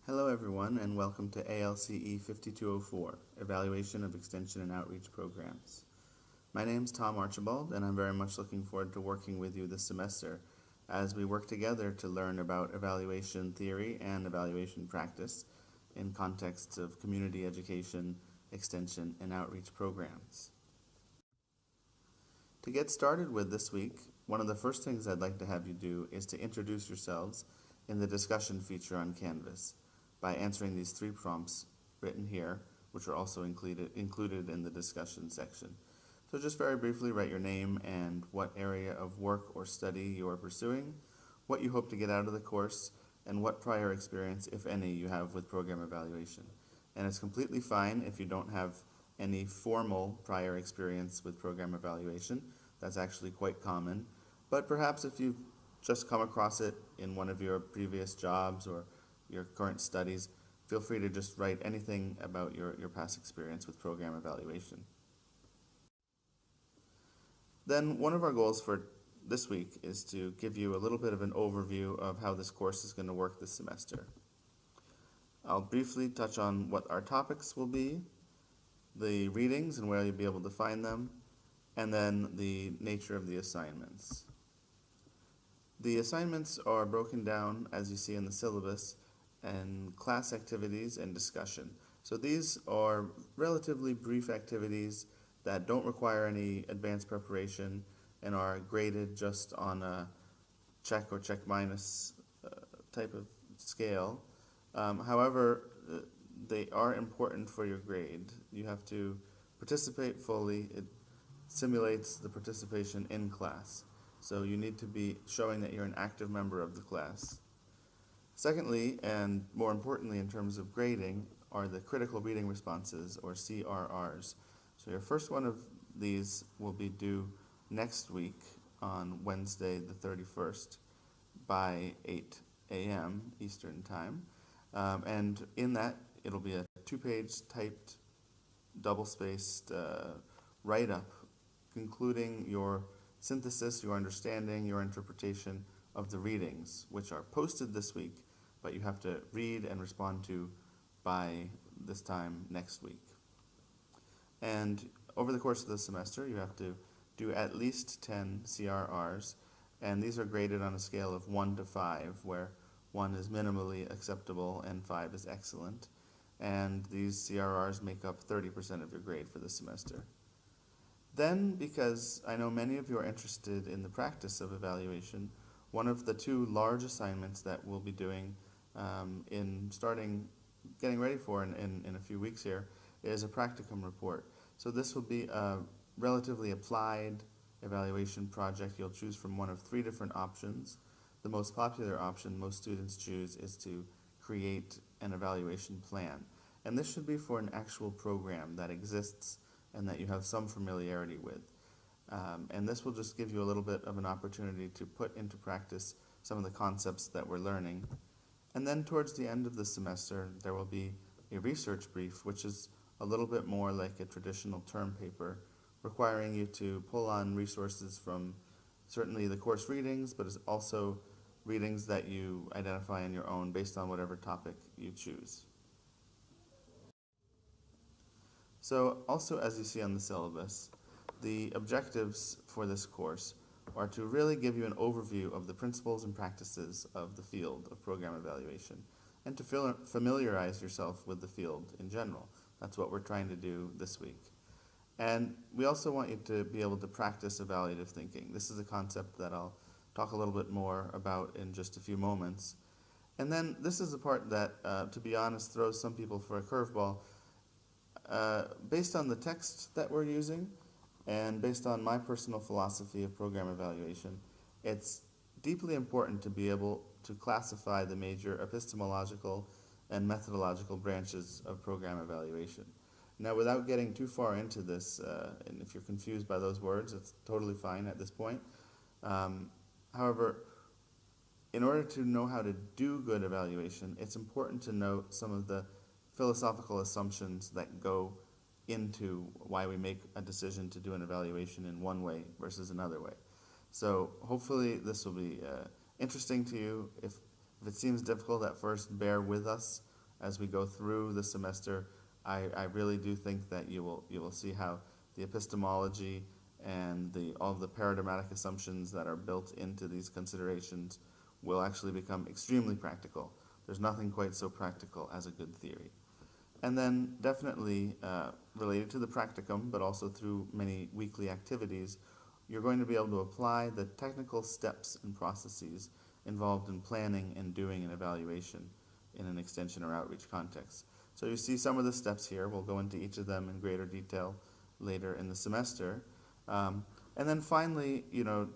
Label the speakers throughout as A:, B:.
A: Hello everyone and welcome to ALCE 5204, Evaluation of Extension and Outreach Programs. My name is Tom Archibald and I'm very much looking forward to working with you this semester as we work together to learn about evaluation theory and evaluation practice in contexts of community education, extension, and outreach programs. To get started with this week, one of the first things I'd like to have you do is to introduce yourselves in the discussion feature on Canvas by answering these three prompts written here, which are also included in the discussion section. So just very briefly write your name and what area of work or study you are pursuing, what you hope to get out of the course, and what prior experience, if any, you have with program evaluation. And it's completely fine if you don't have any formal prior experience with program evaluation. That's actually quite common. But perhaps if you've just come across it in one of your previous jobs or your current studies, feel free to just write anything about your past experience with program evaluation. Then one of our goals for this week is to give you a little bit of an overview of how this course is going to work this semester. I'll briefly touch on what our topics will be, the readings and where you'll be able to find them, and then the nature of the assignments. The assignments are broken down, as you see in the syllabus, and class activities and discussion. So these are relatively brief activities that don't require any advanced preparation and are graded just on a check or check minus type of scale. However, they are important for your grade. You have to participate fully. It simulates the participation in class. So you need to be showing that you're an active member of the class. Secondly, and more importantly in terms of grading, are the critical reading responses, or CRRs. So your first one of these will be due next week on Wednesday the 31st by 8 a.m. Eastern Time. And in that, it'll be a 2-page typed, double-spaced write-up concluding your synthesis, your understanding, your interpretation of the readings, which are posted this week, but you have to read and respond to by this time next week. And over the course of the semester, you have to do at least 10 CRRs, and these are graded on a scale of 1 to 5, where 1 is minimally acceptable and 5 is excellent. And these CRRs make up 30% of your grade for the semester. Then, because I know many of you are interested in the practice of evaluation, one of the two large assignments that we'll be doing getting ready for in a few weeks here is a practicum report. So this will be a relatively applied evaluation project. You'll choose from one of 3 different options. The most popular option most students choose is to create an evaluation plan. And this should be for an actual program that exists and that you have some familiarity with. And this will just give you a little bit of an opportunity to put into practice some of the concepts that we're learning. And then towards the end of the semester, there will be a research brief, which is a little bit more like a traditional term paper, requiring you to pull on resources from certainly the course readings, but it's also readings that you identify on your own based on whatever topic you choose. So also, as you see on the syllabus, the objectives for this course are to really give you an overview of the principles and practices of the field of program evaluation and to familiarize yourself with the field in general. That's what we're trying to do this week. And we also want you to be able to practice evaluative thinking. This is a concept that I'll talk a little bit more about in just a few moments. And then this is the part that, to be honest, throws some people for a curveball. Based on the text that we're using, and based on my personal philosophy of program evaluation, it's deeply important to be able to classify the major epistemological and methodological branches of program evaluation. Now, without getting too far into this, and if you're confused by those words, it's totally fine at this point. However, in order to know how to do good evaluation, it's important to note some of the philosophical assumptions that go into why we make a decision to do an evaluation in one way versus another way. So hopefully this will be interesting to you. If it seems difficult at first, bear with us. as we go through the semester, I really do think that you will see how the epistemology and all of the paradigmatic assumptions that are built into these considerations will actually become extremely practical. There's nothing quite so practical as a good theory. And then definitely related to the practicum, but also through many weekly activities, you're going to be able to apply the technical steps and processes involved in planning and doing an evaluation in an extension or outreach context. So you see some of the steps here. We'll go into each of them in greater detail later in the semester. And then finally,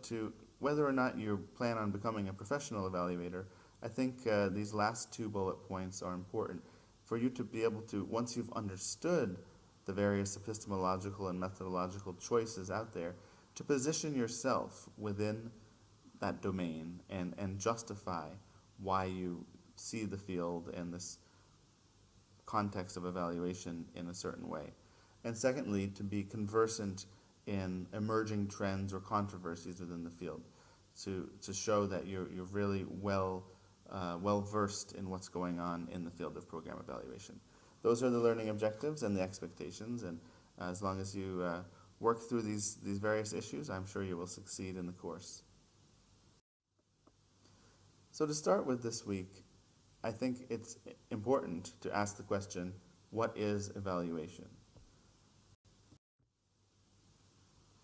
A: to whether or not you plan on becoming a professional evaluator, I think these last two bullet points are important for you to be able to, once you've understood the various epistemological and methodological choices out there, to position yourself within that domain and justify why you see the field and this context of evaluation in a certain way. And secondly, to be conversant in emerging trends or controversies within the field, to show that you're really well versed in what's going on in the field of program evaluation. Those are the learning objectives and the expectations, and as long as you work through these various issues, I'm sure you will succeed in the course. So to start with this week, I think it's important to ask the question, what is evaluation?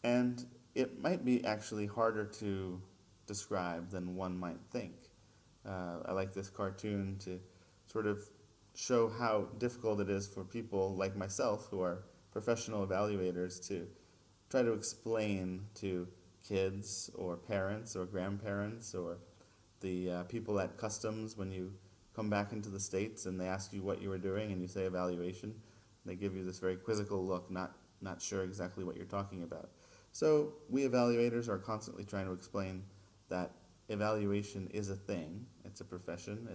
A: And it might be actually harder to describe than one might think. I like this cartoon to sort of show how difficult it is for people like myself who are professional evaluators to try to explain to kids or parents or grandparents or the people at customs when you come back into the States and they ask you what you were doing and you say evaluation. They give you this very quizzical look, not sure exactly what you're talking about. So we evaluators are constantly trying to explain that evaluation is a thing. It's a profession.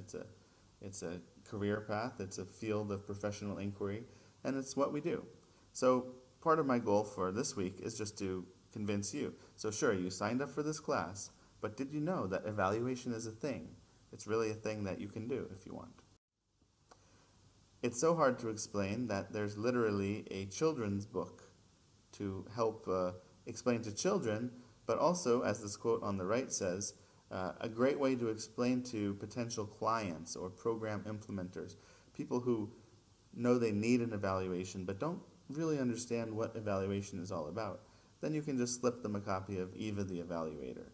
A: It's a career path. It's a field of professional inquiry, and it's what we do. So part of my goal for this week is just to convince you. So sure, you signed up for this class, but did you know that evaluation is a thing? It's really a thing that you can do if you want. It's so hard to explain that there's literally a children's book to help explain to children, but also, as this quote on the right says, a great way to explain to potential clients or program implementers, people who know they need an evaluation but don't really understand what evaluation is all about. Then you can just slip them a copy of Eva the Evaluator.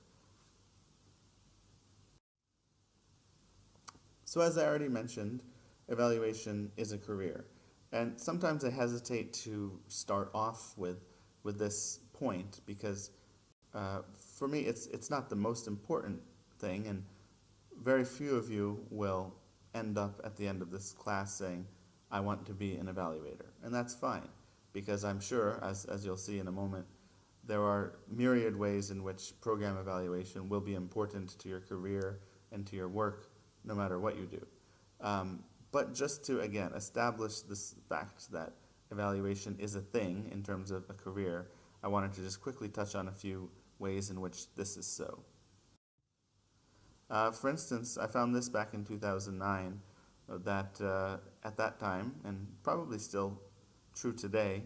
A: So as I already mentioned, evaluation is a career. And sometimes I hesitate to start off with this point because for me it's not the most important thing, and very few of you will end up at the end of this class saying, I want to be an evaluator. And that's fine, because I'm sure, as you'll see in a moment, there are myriad ways in which program evaluation will be important to your career and to your work, no matter what you do. But just to, again, establish this fact that evaluation is a thing in terms of a career, I wanted to just quickly touch on a few ways in which this is so. For instance, I found this back in 2009, that at that time, and probably still true today,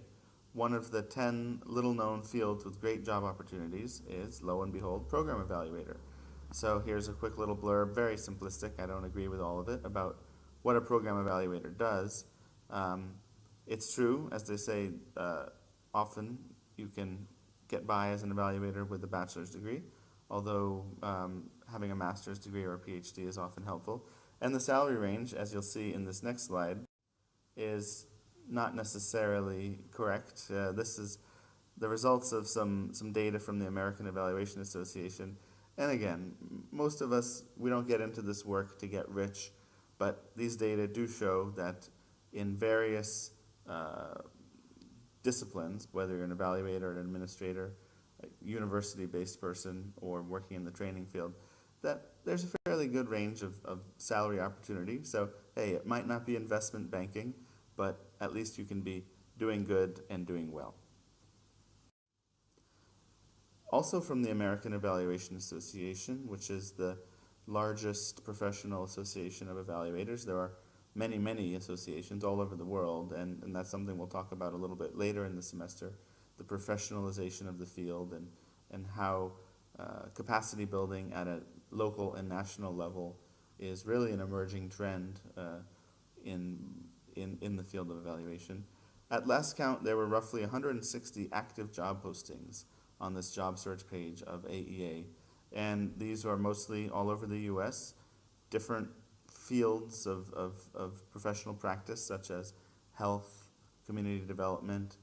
A: one of the 10 little-known fields with great job opportunities is, lo and behold, program evaluator. So here's a quick little blurb, very simplistic, I don't agree with all of it, about what a program evaluator does. It's true, as they say, often you can get by as an evaluator with a bachelor's degree, although having a master's degree or a PhD is often helpful. And the salary range, as you'll see in this next slide, is not necessarily correct. This is the results of some data from the American Evaluation Association. And again, most of us, we don't get into this work to get rich, but these data do show that in various disciplines, whether you're an evaluator, an administrator, a university-based person, or working in the training field, that there's a fairly good range of salary opportunity. So, hey, it might not be investment banking, but at least you can be doing good and doing well. Also from the American Evaluation Association, which is the largest professional association of evaluators, there are many associations all over the world, and that's something we'll talk about a little bit later in the semester, the professionalization of the field and how capacity building at a local and national level is really an emerging trend in, in the field of evaluation. At last count, there were roughly 160 active job postings on this job search page of AEA, and these are mostly all over the US, different fields of professional practice such as health, community development,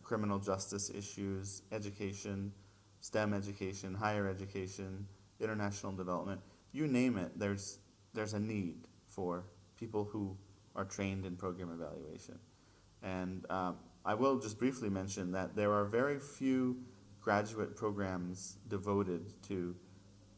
A: criminal justice issues, education, STEM education, higher education, international development. You name it, there's a need for people who are trained in program evaluation. And I will just briefly mention that there are very few graduate programs devoted to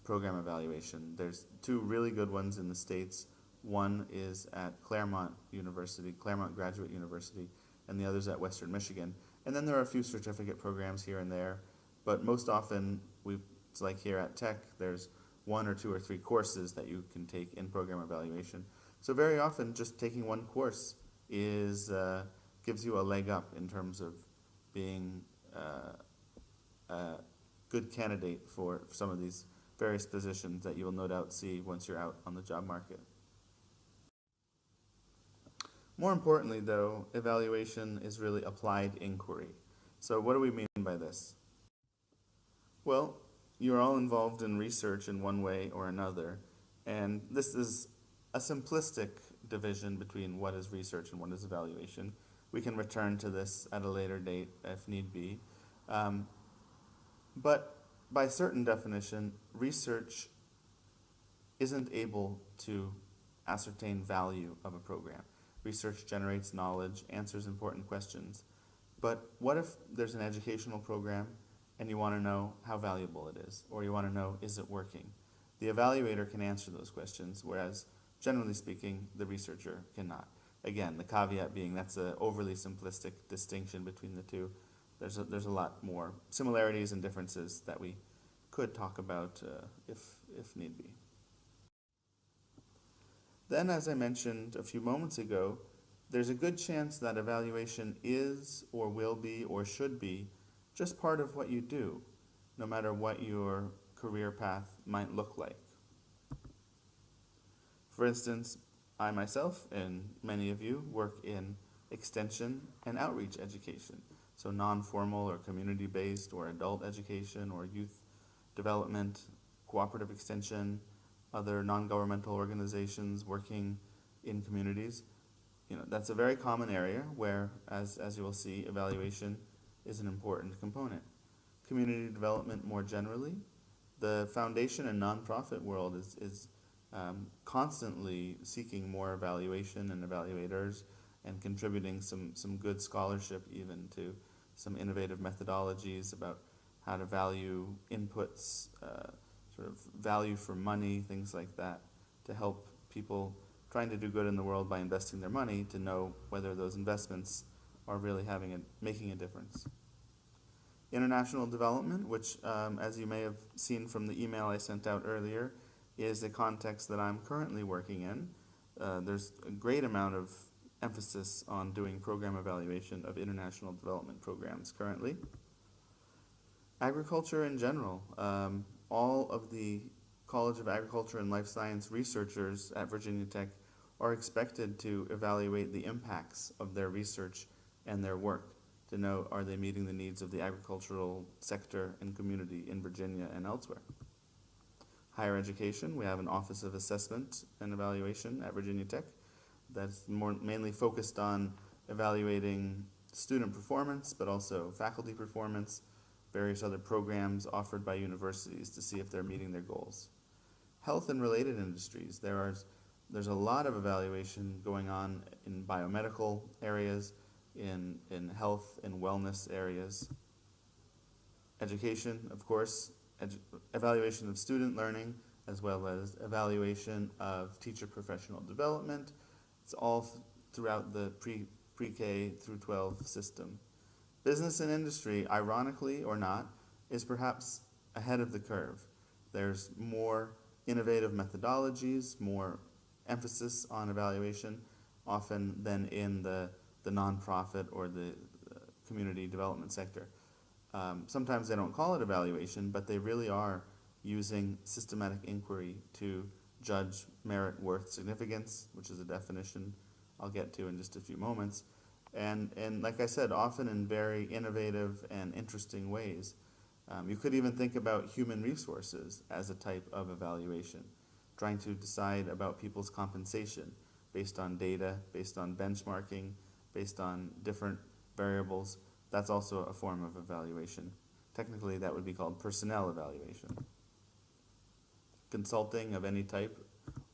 A: program evaluation. There's two really good ones in the States. One is at Claremont University, Claremont Graduate University, and the other's at Western Michigan. And then there are a few certificate programs here and there, but most often, it's like here at Tech, there's 1 or 2 or 3 courses that you can take in program evaluation. So very often, just taking one course gives you a leg up in terms of being a good candidate for some of these various positions that you will no doubt see once you're out on the job market. More importantly, though, evaluation is really applied inquiry. So what do we mean by this? Well, you're all involved in research in one way or another, and this is a simplistic division between what is research and what is evaluation. We can return to this at a later date if need be. But by certain definition, research isn't able to ascertain value of a program. Research generates knowledge, answers important questions. But what if there's an educational program and you want to know how valuable it is, or you want to know, is it working? The evaluator can answer those questions, whereas generally speaking, the researcher cannot. Again, the caveat being that's an overly simplistic distinction between the two. There's a lot more similarities and differences that we could talk about if need be. Then, as I mentioned a few moments ago, there's a good chance that evaluation is or will be or should be just part of what you do, no matter what your career path might look like. For instance, I myself and many of you work in extension and outreach education, so non-formal or community-based or adult education or youth development, cooperative extension, other non-governmental organizations working in communities. That's a very common area where, as you will see, evaluation is an important component. Community development more generally, the foundation and nonprofit world is constantly seeking more evaluation and evaluators and contributing some good scholarship even to some innovative methodologies about how to value inputs, sort of value for money, things like that, to help people trying to do good in the world by investing their money to know whether those investments are really making a difference. International development, which as you may have seen from the email I sent out earlier, is a context that I'm currently working in. There's a great amount of emphasis on doing program evaluation of international development programs currently. Agriculture in general. All of the College of Agriculture and Life Science researchers at Virginia Tech are expected to evaluate the impacts of their research and their work to know, are they meeting the needs of the agricultural sector and community in Virginia and elsewhere. Higher education, we have an Office of Assessment and Evaluation at Virginia Tech that's mainly focused on evaluating student performance, but also faculty performance, various other programs offered by universities to see if they're meeting their goals. Health and related industries, there's a lot of evaluation going on in biomedical areas, in health and wellness areas. Education, of course, evaluation of student learning, as well as evaluation of teacher professional development. It's all throughout the pre-K through 12 system. Business and industry, ironically or not, is perhaps ahead of the curve. There's more innovative methodologies, more emphasis on evaluation, often than in the nonprofit or the community development sector. Sometimes they don't call it evaluation, but they really are using systematic inquiry to judge merit, worth, significance, which is a definition I'll get to in just a few moments. And like I said, often in very innovative and interesting ways. You could even think about human resources as a type of evaluation, trying to decide about people's compensation based on data, based on benchmarking, based on different variables. That's also a form of evaluation. Technically, that would be called personnel evaluation. Consulting of any type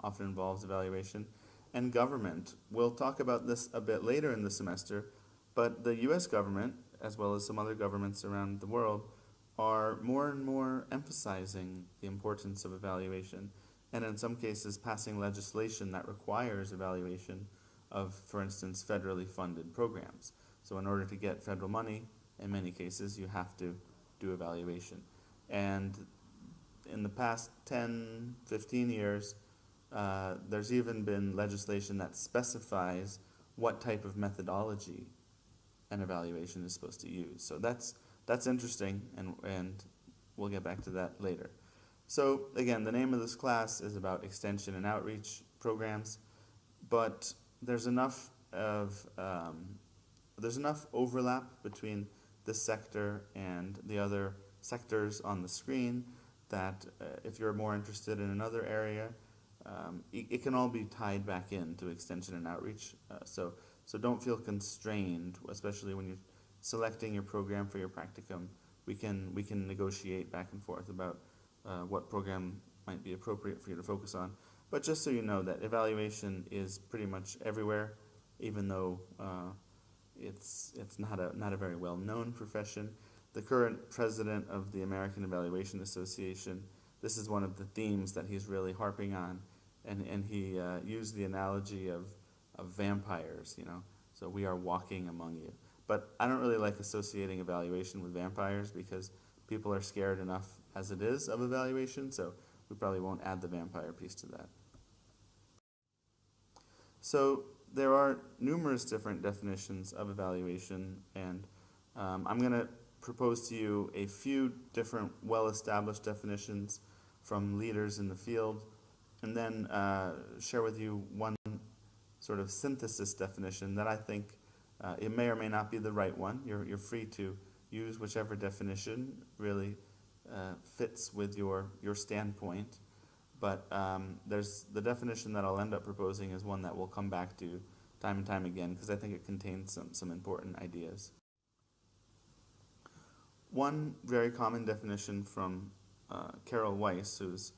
A: often involves evaluation. And government. We'll talk about this a bit later in the semester, but the US government, as well as some other governments around the world, are more and more emphasizing the importance of evaluation, and in some cases passing legislation that requires evaluation of, for instance, federally funded programs. So in order to get federal money, in many cases, you have to do evaluation. And in the past 10, 15 years, there's even been legislation that specifies what type of methodology an evaluation is supposed to use. So that's interesting, and we'll get back to that later. So again, the name of this class is about extension and outreach programs, but there's enough overlap between this sector and the other sectors on the screen that if you're more interested in another area, it can all be tied back into extension and outreach. So don't feel constrained, especially when you're selecting your program for your practicum. We can negotiate back and forth about what program might be appropriate for you to focus on. But just so you know that evaluation is pretty much everywhere, even though it's not a very well known profession. The current president of the American Evaluation Association, this is one of the themes that he's really harping on, and he used the analogy of vampires, so we are walking among you. But I don't really like associating evaluation with vampires because people are scared enough as it is of evaluation, so we probably won't add the vampire piece to that. So there are numerous different definitions of evaluation, and I'm going to propose to you a few different well-established definitions from leaders in the field, and then share with you one sort of synthesis definition that I think it may or may not be the right one. You're free to use whichever definition really fits with your standpoint. But there's the definition that I'll end up proposing is one that we'll come back to time and time again because I think it contains some important ideas. One very common definition from Carol Weiss, who's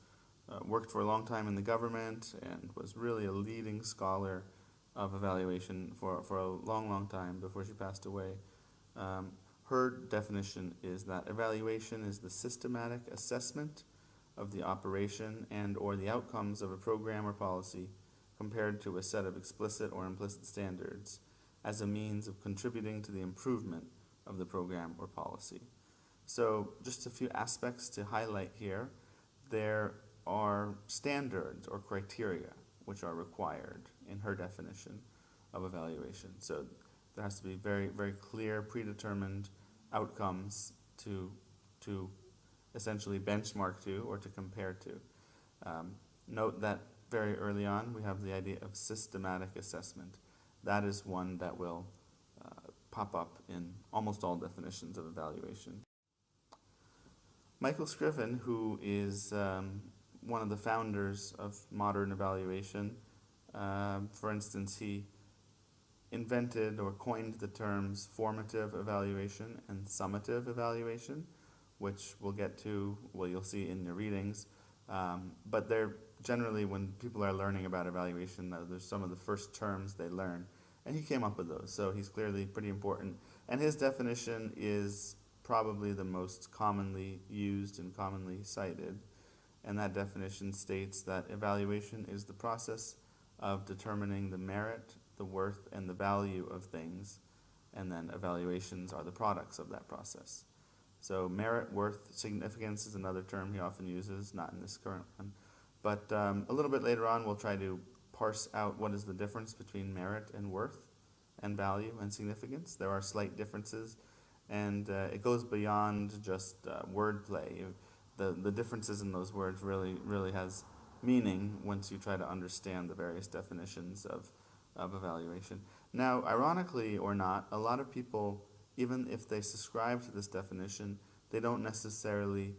A: worked for a long time in the government and was really a leading scholar of evaluation for a long time before she passed away. Her definition is that evaluation is the systematic assessment of the operation and or the outcomes of a program or policy compared to a set of explicit or implicit standards as a means of contributing to the improvement of the program or policy. So just a few aspects to highlight here. There are standards or criteria which are required in her definition of evaluation. So there has to be very, very clear, predetermined outcomes to essentially benchmark to or to compare to. Note that very early on we have the idea of systematic assessment. That is one that will pop up in almost all definitions of evaluation. Michael Scriven, who is one of the founders of modern evaluation, for instance, he invented or coined the terms formative evaluation and summative evaluation, which we'll get to, well, you'll see in your readings. But they're generally, when people are learning about evaluation, there's some of the first terms they learn. And he came up with those, so he's clearly pretty important. And his definition is probably the most commonly used and commonly cited. And that definition states that evaluation is the process of determining the merit, the worth, and the value of things, and then evaluations are the products of that process. So merit, worth, significance is another term he often uses, not in this current one. But a little bit later on, we'll try to parse out what is the difference between merit and worth and value and significance. There are slight differences, and it goes beyond just wordplay. The differences in those words really has meaning once you try to understand the various definitions of evaluation. Now, ironically or not, a lot of people, even if they subscribe to this definition, they don't necessarily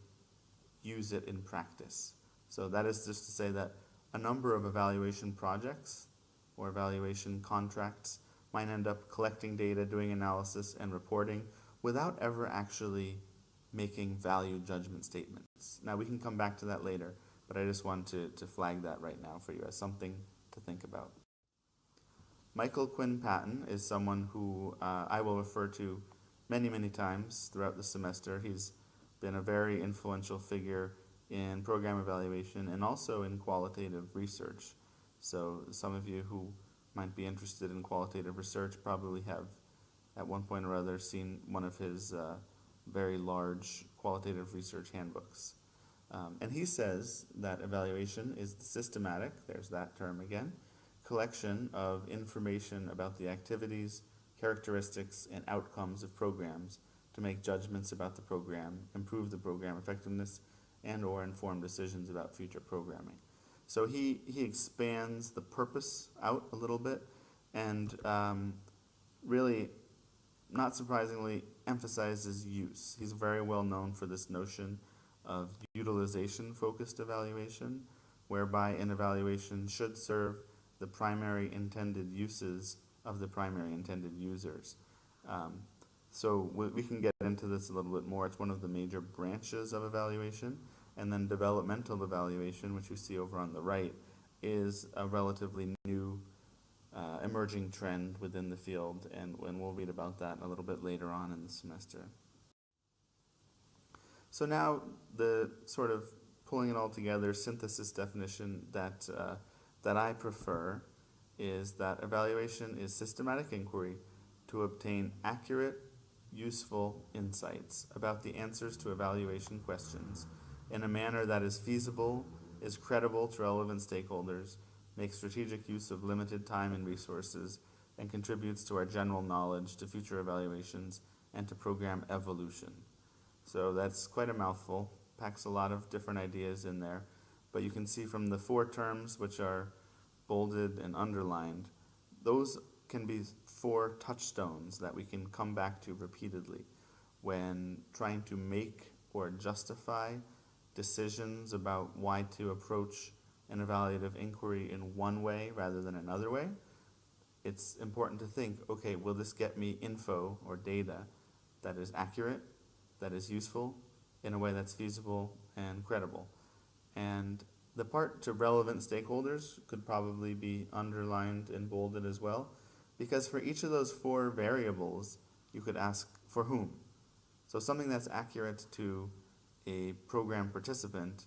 A: use it in practice. So that is just to say that a number of evaluation projects or evaluation contracts might end up collecting data, doing analysis, and reporting without ever actually making value judgment statements. Now, we can come back to that later, but I just want to flag that right now for you as something to think about. Michael Quinn Patton is someone who I will refer to many times throughout the semester. He's been a very influential figure in program evaluation and also in qualitative research. So some of you who might be interested in qualitative research probably have at one point or other seen one of his very large qualitative research handbooks. And he says that evaluation is the systematic, there's that term again, collection of information about the activities, characteristics, and outcomes of programs to make judgments about the program, improve the program effectiveness, and or inform decisions about future programming. So he expands the purpose out a little bit and really, not surprisingly, emphasizes use. He's very well known for this notion of utilization-focused evaluation, whereby an evaluation should serve the primary intended uses of the primary intended users. So we can get into this a little bit more. It's one of the major branches of evaluation. And then developmental evaluation, which you see over on the right, is a relatively new emerging trend within the field, and we'll read about that a little bit later on in the semester. So now the sort of pulling it all together synthesis definition that I prefer is that evaluation is systematic inquiry to obtain accurate, useful insights about the answers to evaluation questions in a manner that is feasible, is credible to relevant stakeholders, makes strategic use of limited time and resources, and contributes to our general knowledge, to future evaluations, and to program evolution. So that's quite a mouthful, packs a lot of different ideas in there, but you can see from the 4 terms which are bolded and underlined, those can be 4 touchstones that we can come back to repeatedly when trying to make or justify decisions about why to approach an evaluative inquiry in one way rather than another way. It's important to think, okay, will this get me info or data that is accurate, that is useful, in a way that's feasible and credible? And the part to relevant stakeholders could probably be underlined and bolded as well, because for each of those 4 variables, you could ask for whom. So something that's accurate to a program participant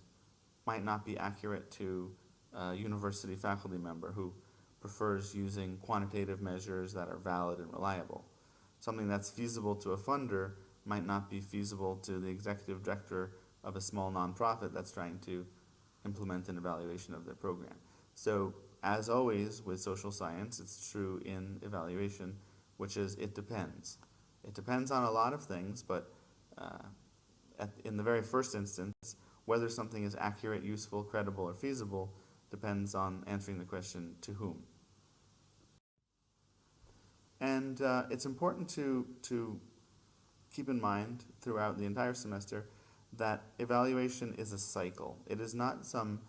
A: might not be accurate to a university faculty member who prefers using quantitative measures that are valid and reliable. Something that's feasible to a funder might not be feasible to the executive director of a small nonprofit that's trying to implement an evaluation of their program. So, as always with social science, it's true in evaluation, which is it depends. It depends on a lot of things, but in the very first instance, whether something is accurate, useful, credible, or feasible depends on answering the question, to whom? And it's important to keep in mind throughout the entire semester that evaluation is a cycle. It is not some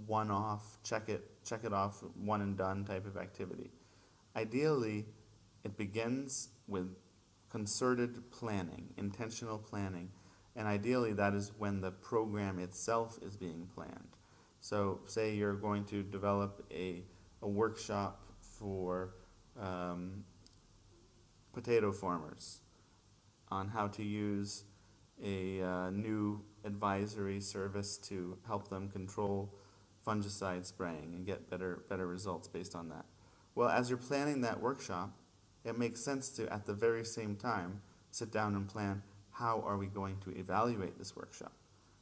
A: one-off, check it off, one and done type of activity. Ideally, it begins with concerted planning, intentional planning, and ideally that is when the program itself is being planned. So say you're going to develop a workshop for potato farmers on how to use a new advisory service to help them control fungicide spraying and get better results based on that. Well, as you're planning that workshop, it makes sense to, at the very same time, sit down and plan, how are we going to evaluate this workshop?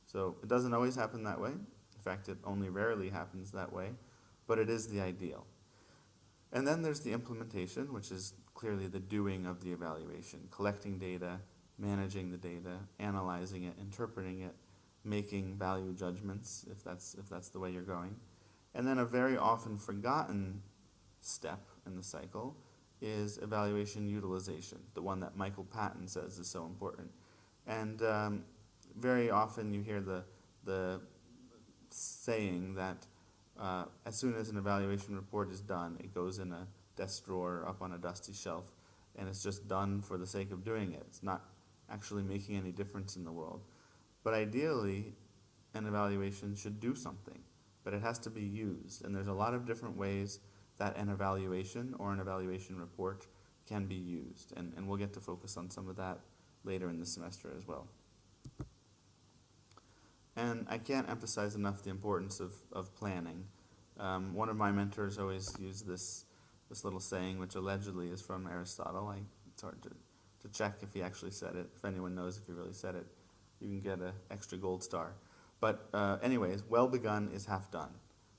A: So it doesn't always happen that way. In fact, it only rarely happens that way, but it is the ideal. And then there's the implementation, which is clearly the doing of the evaluation, collecting data, managing the data, analyzing it, interpreting it, making value judgments if that's the way you're going. And then a very often forgotten step in the cycle is evaluation utilization, the one that Michael Patton says is so important. And very often you hear the saying that as soon as an evaluation report is done, it goes in a desk drawer up on a dusty shelf, and it's just done for the sake of doing it. It's not actually making any difference in the world. But ideally, an evaluation should do something, but it has to be used. And there's a lot of different ways that an evaluation or an evaluation report can be used. And we'll get to focus on some of that later in the semester as well. And I can't emphasize enough the importance of planning. One of my mentors always used this little saying, which allegedly is from Aristotle. It's hard to check if he actually said it. If anyone knows if he really said it, you can get an extra gold star. But anyways, well begun is half done.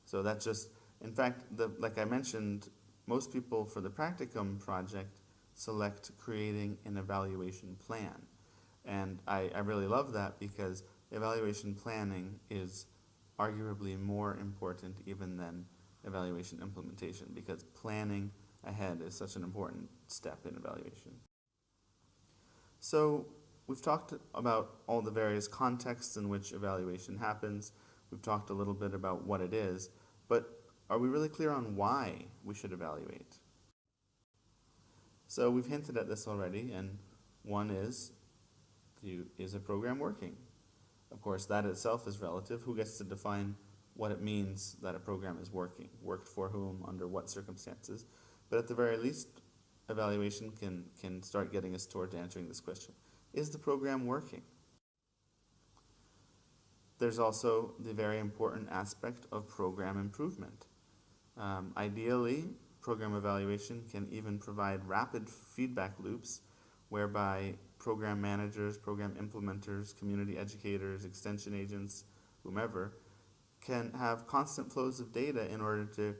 A: So that's just, in fact, like I mentioned, most people for the practicum project select creating an evaluation plan. And I really love that because evaluation planning is arguably more important even than evaluation implementation, because planning ahead is such an important step in evaluation. So we've talked about all the various contexts in which evaluation happens. We've talked a little bit about what it is, but are we really clear on why we should evaluate? So we've hinted at this already, and one is a program working? Of course, that itself is relative. Who gets to define what it means that a program is working? Worked for whom, under what circumstances? But at the very least, evaluation can start getting us toward answering this question. Is the program working? There's also the very important aspect of program improvement. Ideally, program evaluation can even provide rapid feedback loops whereby program managers, program implementers, community educators, extension agents, whomever, can have constant flows of data in order to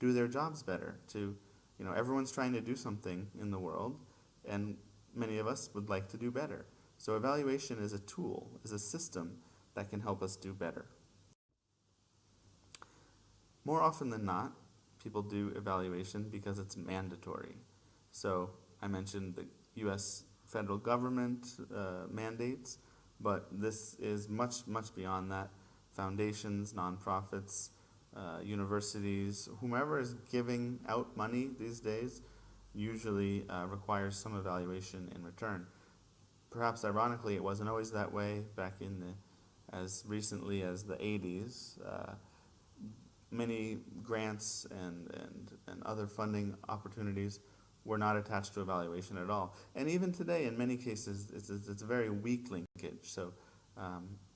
A: do their jobs better. Everyone's trying to do something in the world, and many of us would like to do better. So evaluation is a tool, is a system that can help us do better. More often than not, people do evaluation because it's mandatory. So I mentioned the U.S. federal government mandates, but this is much, much beyond that. Foundations, nonprofits, universities, whomever is giving out money these days usually requires some evaluation in return. Perhaps ironically, it wasn't always that way back as recently as the 80s. Many grants and other funding opportunities were not attached to evaluation at all. And even today, in many cases, it's a very weak linkage. So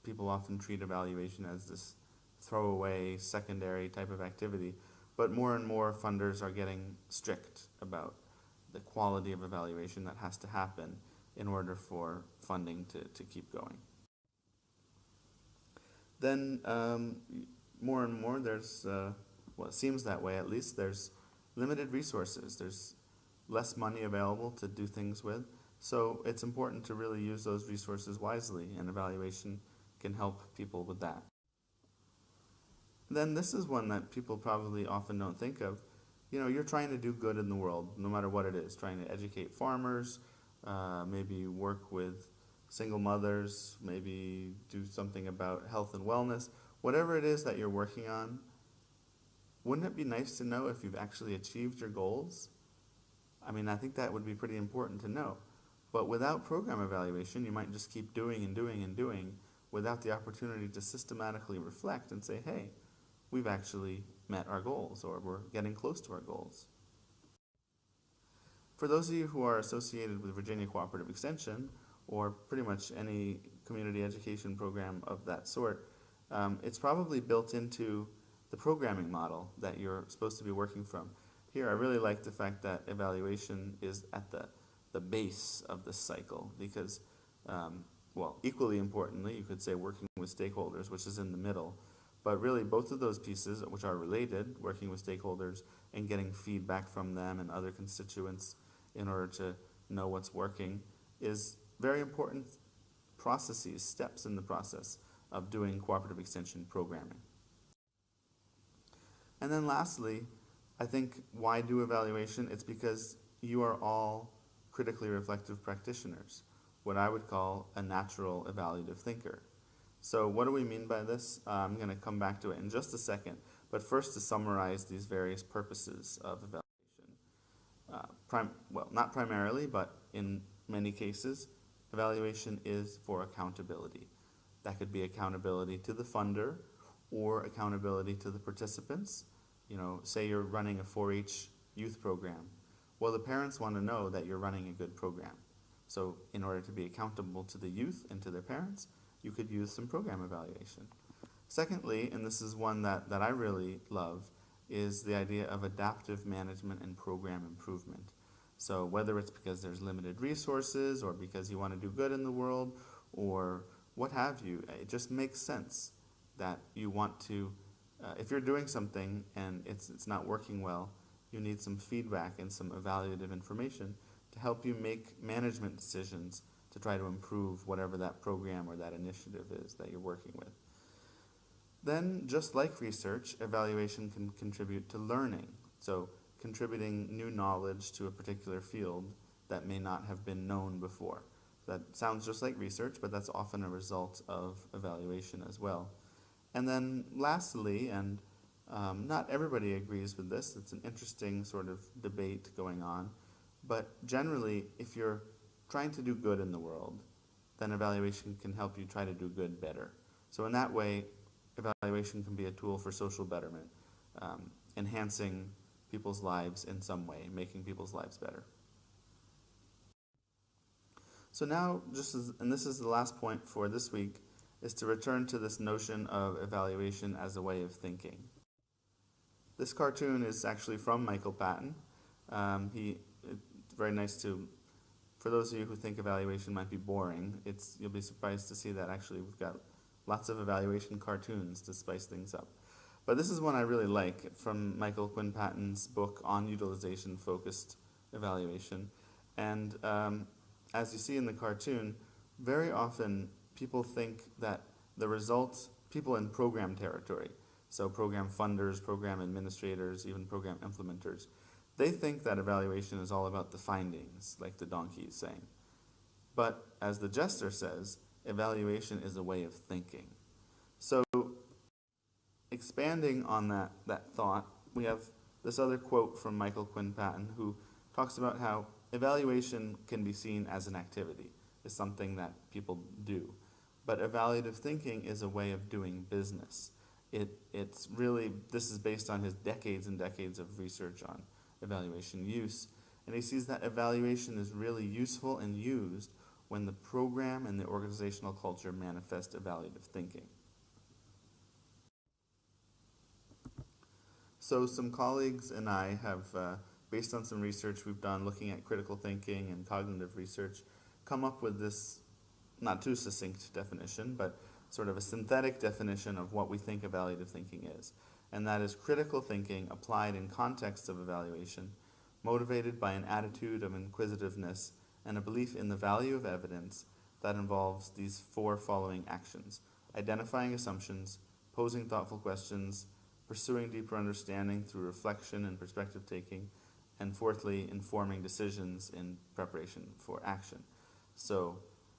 A: people often treat evaluation as this throwaway, secondary type of activity. But more and more funders are getting strict about the quality of evaluation that has to happen in order for funding to keep going. Then more and more there's, it seems that way at least, there's limited resources. There's less money available to do things with. So it's important to really use those resources wisely, and evaluation can help people with that. Then this is one that people probably often don't think of. You're trying to do good in the world, no matter what it is. Trying to educate farmers, maybe work with single mothers, maybe do something about health and wellness. Whatever it is that you're working on, wouldn't it be nice to know if you've actually achieved your goals? I think that would be pretty important to know. But without program evaluation, you might just keep doing and doing and doing without the opportunity to systematically reflect and say, hey, we've actually met our goals, or we're getting close to our goals. For those of you who are associated with Virginia Cooperative Extension, or pretty much any community education program of that sort, it's probably built into the programming model that you're supposed to be working from. Here, I really like the fact that evaluation is at the base of the cycle, because, equally importantly, you could say working with stakeholders, which is in the middle. But really, both of those pieces, which are related, working with stakeholders and getting feedback from them and other constituents in order to know what's working, is very important processes, steps in the process of doing cooperative extension programming. And then lastly, I think why do evaluation? It's because you are all critically reflective practitioners, what I would call a natural evaluative thinker. So what do we mean by this? I'm going to come back to it in just a second, but first to summarize these various purposes of evaluation. Well, not primarily, but in many cases, evaluation is for accountability. That could be accountability to the funder or accountability to the participants. You know, say you're running a 4-H youth program. Well, the parents want to know that you're running a good program. So in order to be accountable to the youth and to their parents, you could use some program evaluation. Secondly, and this is one that I really love, is the idea of adaptive management and program improvement. So whether it's because there's limited resources or because you want to do good in the world or what have you, it just makes sense that you want to, if you're doing something and it's not working well, you need some feedback and some evaluative information to help you make management decisions to try to improve whatever that program or that initiative is that you're working with. Then, just like research, evaluation can contribute to learning. So, contributing new knowledge to a particular field that may not have been known before. That sounds just like research, but that's often a result of evaluation as well. And then lastly, and not everybody agrees with this, it's an interesting sort of debate going on, but generally, if you're trying to do good in the world, then evaluation can help you try to do good better. So in that way, evaluation can be a tool for social betterment, enhancing people's lives in some way, making people's lives better. So now, and this is the last point for this week, is to return to this notion of evaluation as a way of thinking. This cartoon is actually from Michael Patton. It's very nice to, for those of you who think evaluation might be boring, you'll be surprised to see that actually we've got lots of evaluation cartoons to spice things up. But this is one I really like from Michael Quinn Patton's book on utilization-focused evaluation. And as you see in the cartoon, very often people think that the results, people in program territory, so program funders, program administrators, even program implementers, they think that evaluation is all about the findings, like the donkey is saying. But as the jester says, evaluation is a way of thinking. So expanding on that thought, we have this other quote from Michael Quinn Patton, who talks about how evaluation can be seen as an activity, is something that people do. But evaluative thinking is a way of doing business. It's really, this is based on his decades and decades of research on evaluation use, and he sees that evaluation is really useful and used when the program and the organizational culture manifest evaluative thinking. So some colleagues and I have, based on some research we've done looking at critical thinking and cognitive research, come up with this not too succinct definition, but sort of a synthetic definition of what we think evaluative thinking is. And that is critical thinking applied in context of evaluation, motivated by an attitude of inquisitiveness and a belief in the value of evidence that involves these 4 following actions: identifying assumptions, posing thoughtful questions, pursuing deeper understanding through reflection and perspective taking, and fourthly, informing decisions in preparation for action. So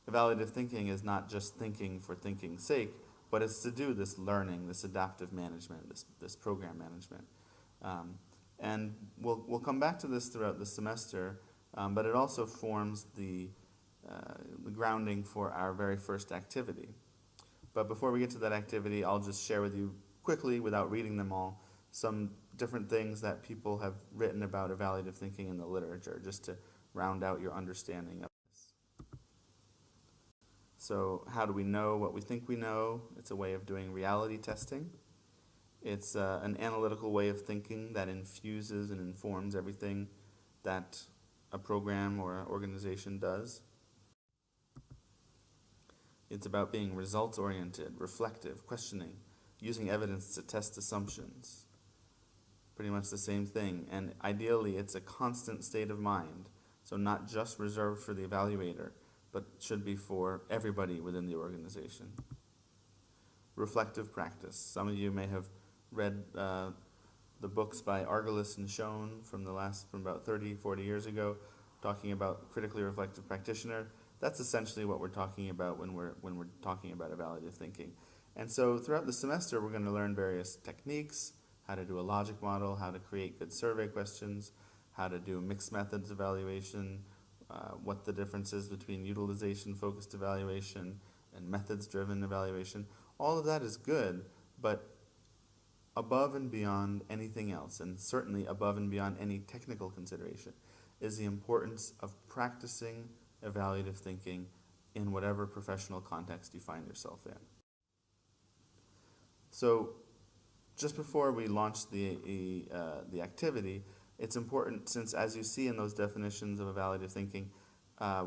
A: evaluative thinking is not just thinking for thinking's sake, but it's to do this learning, this adaptive management, this program management. And we'll come back to this throughout the semester, but it also forms the grounding for our very first activity. But before we get to that activity, I'll just share with you quickly, without reading them all, some different things that people have written about evaluative thinking in the literature, just to round out your understanding of this. So how do we know what we think we know? It's a way of doing reality testing. It's an analytical way of thinking that infuses and informs everything that a program or an organization does. It's about being results-oriented, reflective, questioning, using evidence to test assumptions. Pretty much the same thing, and ideally it's a constant state of mind, so not just reserved for the evaluator, but should be for everybody within the organization. Reflective practice. Some of you may have read the books by Argelis and Schoen from about 30, 40 years ago, talking about critically reflective practitioner. That's essentially what we're talking about when we're talking about evaluative thinking. And so throughout the semester, we're going to learn various techniques, how to do a logic model, how to create good survey questions, how to do mixed methods evaluation, what the difference is between utilization-focused evaluation and methods-driven evaluation. All of that is good, but above and beyond anything else, and certainly above and beyond any technical consideration, is the importance of practicing evaluative thinking in whatever professional context you find yourself in. So, just before we launch the activity, it's important, since as you see in those definitions of evaluative thinking,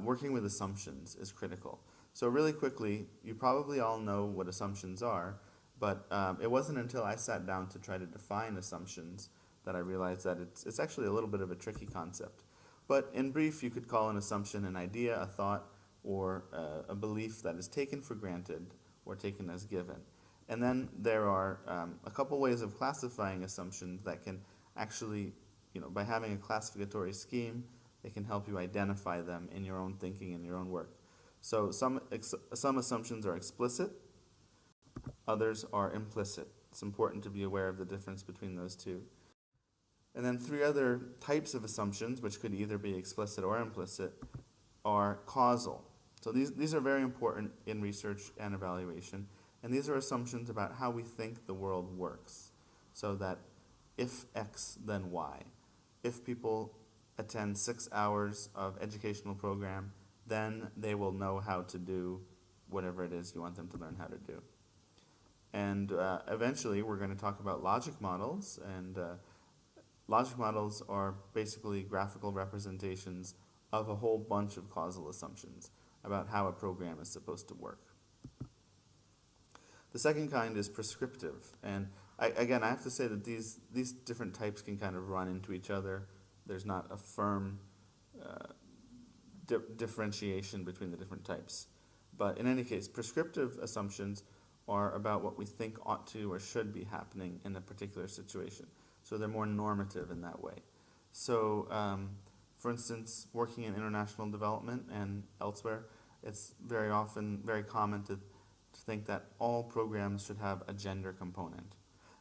A: working with assumptions is critical. So really quickly, you probably all know what assumptions are, but it wasn't until I sat down to try to define assumptions that I realized that it's actually a little bit of a tricky concept. But in brief, you could call an assumption an idea, a thought, or a belief that is taken for granted or taken as given. And then there are a couple ways of classifying assumptions that can actually, by having a classificatory scheme, they can help you identify them in your own thinking and your own work. So some assumptions are explicit, others are implicit. It's important to be aware of the difference between those two. And then three other types of assumptions, which could either be explicit or implicit, are causal. So these are very important in research and evaluation. And these are assumptions about how we think the world works. So that if X, then Y. If people attend 6 hours of educational program, then they will know how to do whatever it is you want them to learn how to do. And eventually we're going to talk about logic models, and logic models are basically graphical representations of a whole bunch of causal assumptions about how a program is supposed to work. The second kind is prescriptive, and I have to say that these different types can kind of run into each other. There's not a firm differentiation between the different types. But in any case, prescriptive assumptions are about what we think ought to or should be happening in a particular situation. So they're more normative in that way. So, for instance, working in international development and elsewhere, it's very often very common to think that all programs should have a gender component.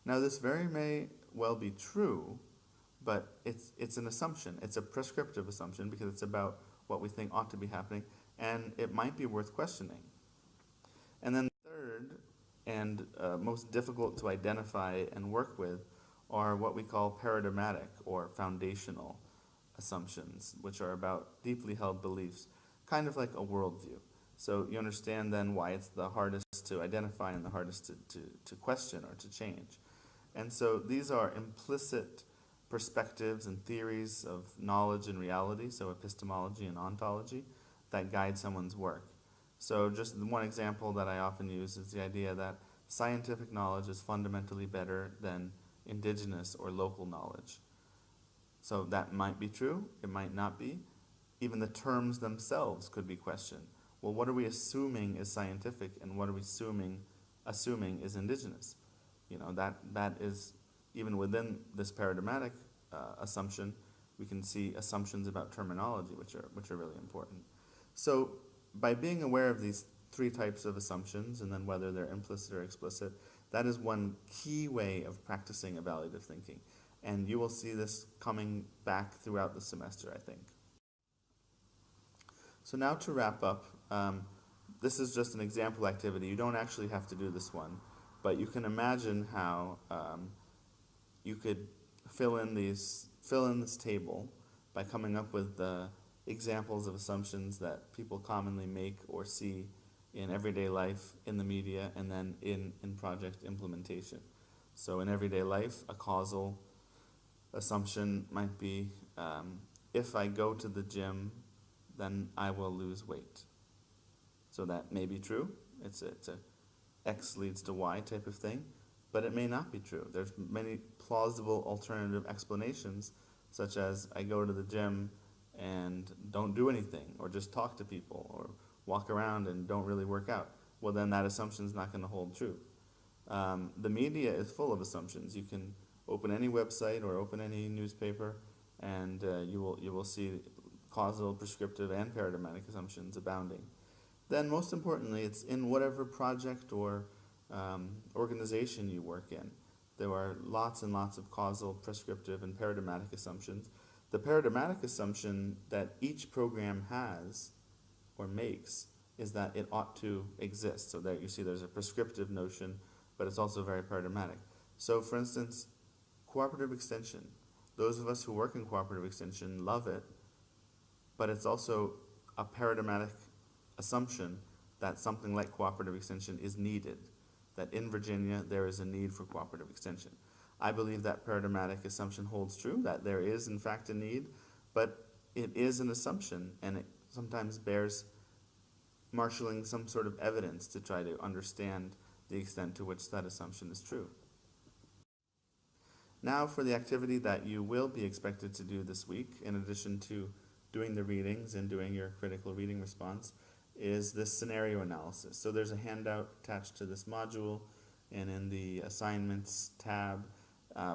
A: Now, this very may well be true, but it's an assumption. It's a prescriptive assumption because it's about what we think ought to be happening, and it might be worth questioning. And then the third and most difficult to identify and work with are what we call paradigmatic or foundational assumptions, which are about deeply held beliefs, kind of like a worldview. So you understand then why it's the hardest to identify and the hardest to question or to change. And so these are implicit perspectives and theories of knowledge and reality, so epistemology and ontology, that guide someone's work. So just one example that I often use is the idea that scientific knowledge is fundamentally better than indigenous or local knowledge. So that might be true, it might not be. Even the terms themselves could be questioned. Well, what are we assuming is scientific and what are we assuming is indigenous? That is, even within this paradigmatic assumption, we can see assumptions about terminology, which are really important. So by being aware of these three types of assumptions, and then whether they're implicit or explicit, that is one key way of practicing evaluative thinking. And you will see this coming back throughout the semester, I think. So now to wrap up, this is just an example activity. You don't actually have to do this one, but you can imagine how you could fill in this table by coming up with the examples of assumptions that people commonly make or see in everyday life, in the media, and then in project implementation. So in everyday life, a causal assumption might be, if I go to the gym, then I will lose weight. So that may be true. It's a X leads to Y type of thing. but it may not be true. There's many plausible alternative explanations, such as I go to the gym and don't do anything, or just talk to people, or walk around and don't really work out. Well, then that assumption is not going to hold true. The media is full of assumptions. You can open any website or open any newspaper, and you will see causal, prescriptive, and paradigmatic assumptions abounding. Then, most importantly, it's in whatever project or organization you work in. There are lots and lots of causal, prescriptive, and paradigmatic assumptions. The paradigmatic assumption that each program has or makes is that it ought to exist. So there you see there's a prescriptive notion, but it's also very paradigmatic. So for instance, cooperative extension. Those of us who work in cooperative extension love it, but it's also a paradigmatic assumption that something like cooperative extension is needed, that in Virginia there is a need for cooperative extension. I believe that paradigmatic assumption holds true, that there is in fact a need, but it is an assumption, and it sometimes bears marshaling some sort of evidence to try to understand the extent to which that assumption is true. Now for the activity that you will be expected to do this week, in addition to doing the readings and doing your critical reading response, is this scenario analysis. So there's a handout attached to this module, and in the assignments tab,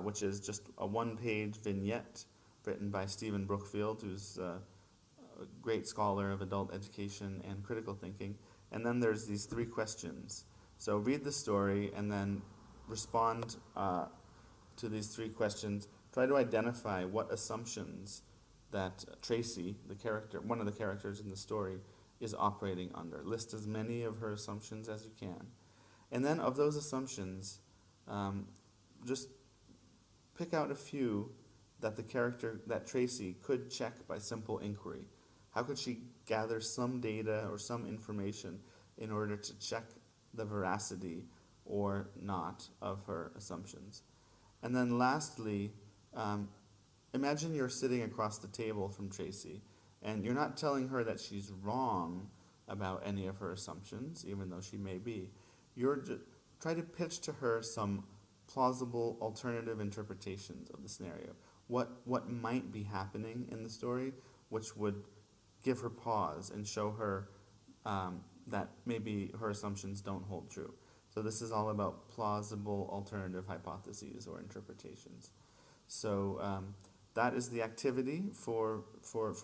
A: which is just a one-page vignette written by Stephen Brookfield, who's a great scholar of adult education and critical thinking. And then there's these 3 questions. So read the story and then respond to these 3 questions. Try to identify what assumptions that Tracy, the character, one of the characters in the story, is operating under. List as many of her assumptions as you can. And then of those assumptions, just pick out a few that the character, that Tracy, could check by simple inquiry. How could she gather some data or some information in order to check the veracity or not of her assumptions? And then lastly, imagine you're sitting across the table from Tracy, and you're not telling her that she's wrong about any of her assumptions, even though she may be. Try to pitch to her some plausible alternative interpretations of the scenario. What might be happening in the story, which would give her pause and show her that maybe her assumptions don't hold true. So this is all about plausible alternative hypotheses or interpretations. So that is the activity for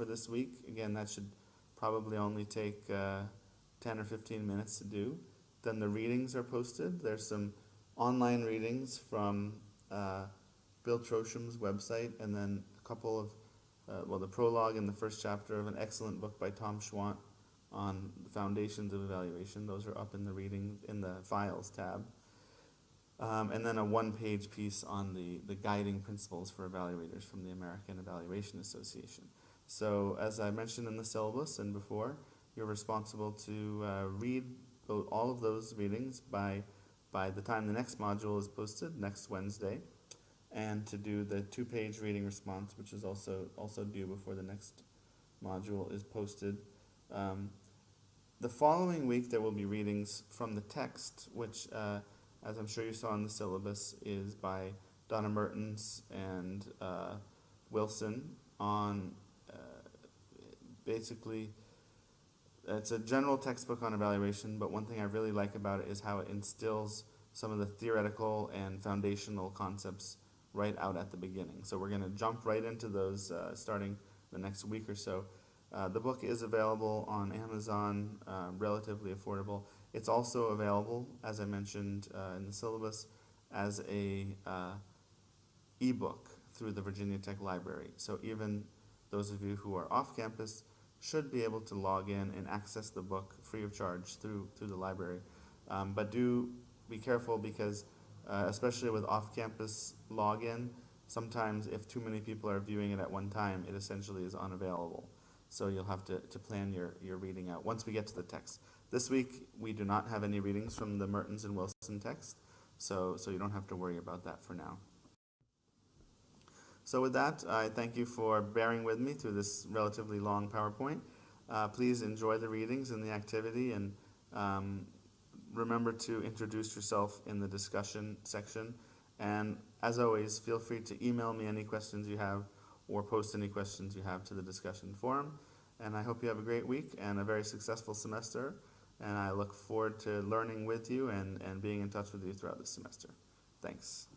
A: this week. Again, that should probably only take 10 or 15 minutes to do. Then the readings are posted. There's some online readings from Bill Trosham's website, and then a couple of, the prologue and the first chapter of an excellent book by Tom Schwant on the foundations of evaluation. Those are up in the reading, in the files tab. And then a one-page piece on the guiding principles for evaluators from the American Evaluation Association. So as I mentioned in the syllabus and before, you're responsible to read all of those readings by the time the next module is posted, next Wednesday, and to do the 2-page reading response, which is also due before the next module is posted. The following week there will be readings from the text, which as I'm sure you saw in the syllabus, is by Donna Mertens and Wilson on basically, it's a general textbook on evaluation, but one thing I really like about it is how it instills some of the theoretical and foundational concepts right out at the beginning. So we're going to jump right into those starting the next week or so. The book is available on Amazon, relatively affordable. It's also available, as I mentioned in the syllabus, as a ebook through the Virginia Tech Library. So even those of you who are off campus should be able to log in and access the book free of charge through the library. But do be careful because, especially with off-campus login, sometimes if too many people are viewing it at one time, it essentially is unavailable. So you'll have to plan your reading out once we get to the text. This week, we do not have any readings from the Mertens and Wilson text, so you don't have to worry about that for now. So with that, I thank you for bearing with me through this relatively long PowerPoint. Please enjoy the readings and the activity, and remember to introduce yourself in the discussion section. And as always, feel free to email me any questions you have or post any questions you have to the discussion forum. And I hope you have a great week and a very successful semester. And I look forward to learning with you and being in touch with you throughout the semester. Thanks.